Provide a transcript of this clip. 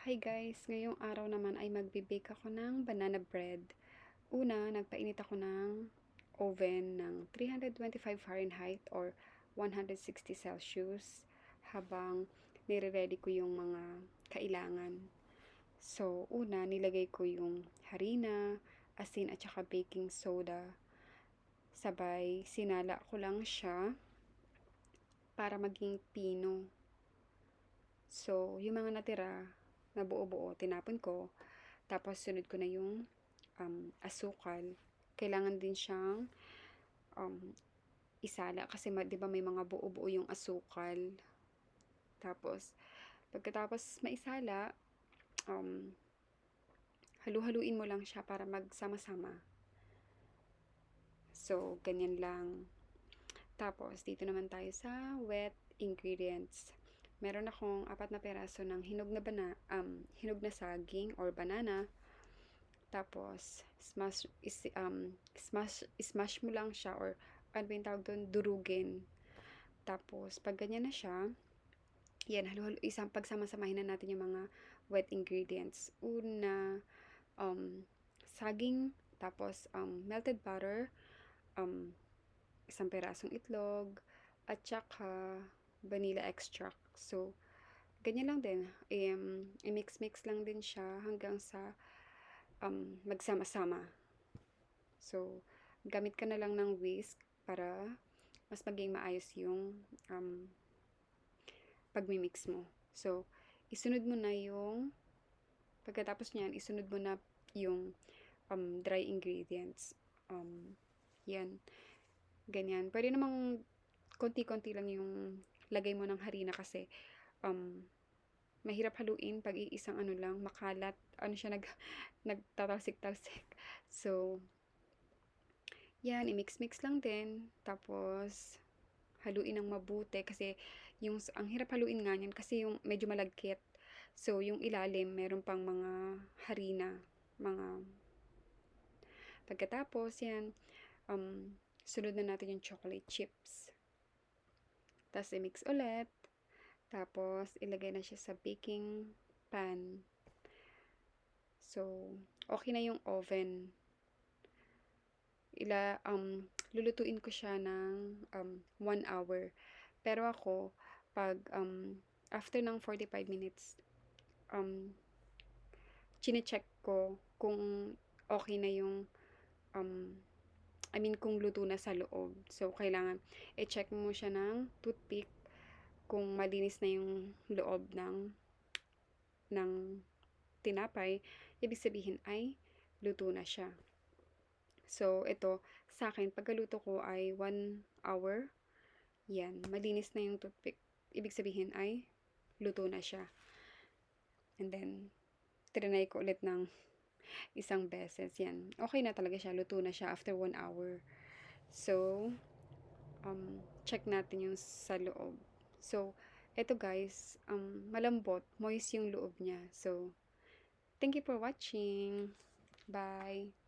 Okay guys, ngayong araw naman ay magbe-bake ako ng banana bread. Una, nagpainit ako ng oven ng 325 Fahrenheit or 160 Celsius habang nire-ready ko yung mga kailangan. So, una, nilagay ko yung harina, asin at saka baking soda. Sabay, sinala ko lang siya para maging pino. So, yung mga natira na buo-buo, tinapon ko. Tapos, sunod ko na yung asukal. Kailangan din siyang um, isala kasi di ba may mga buo-buo yung asukal. Tapos, pagkatapos maisala, um, halu-haluin mo lang siya para magsama-sama. So, ganyan lang. Tapos, dito naman tayo sa wet ingredients. Meron akong 4 na peraso ng hinog na saging or banana. Tapos, smash mo lang siya or ano ba yung tawag doon? Durugin. Tapos, pag ganyan na siya, yan, pagsama-samahin na natin yung mga wet ingredients. Una, saging, tapos melted butter, isang perasong itlog, at saka vanilla extract. So, ganyan lang din. I-mix-mix lang din siya hanggang sa magsama-sama. So, gamit ka na lang ng whisk para mas maging maayos yung pagmimix mo. So, pagkatapos niyan, isunod mo na yung dry ingredients. Yan. Ganyan. Pwede namang konti-konti lang yung lagay mo ng harina kasi mahirap haluin pag iisang makalat. Nagtatalsik-talsik. So, yan, i-mix-mix lang din. Tapos, haluin ng mabuti kasi ang hirap haluin nga niyan kasi yung medyo malagkit. So, yung ilalim, meron pang mga harina, pagkatapos, yan, sunod na natin yung chocolate chips. Tapos, i-mix ulit. Tapos, ilagay na siya sa baking pan. So, okay na yung oven. Lulutuin ko siya ng 1 hour. Pero ako, pag after ng 45 minutes, chine-check ko kung okay na yung kung luto na sa loob. So, kailangan i-check mo siya ng toothpick kung malinis na yung loob ng tinapay. Ibig sabihin ay luto na siya. So, ito, sa akin, pagkaluto ko ay 1 hour. Yan, malinis na yung toothpick. Ibig sabihin ay luto na siya. And then, trinay ko ulit ng isang beses. Yan, okay na talaga siya. Luto na siya after 1 hour. So, check natin yung sa loob. So, ito guys, malambot, moist yung loob niya. So, thank you for watching. Bye!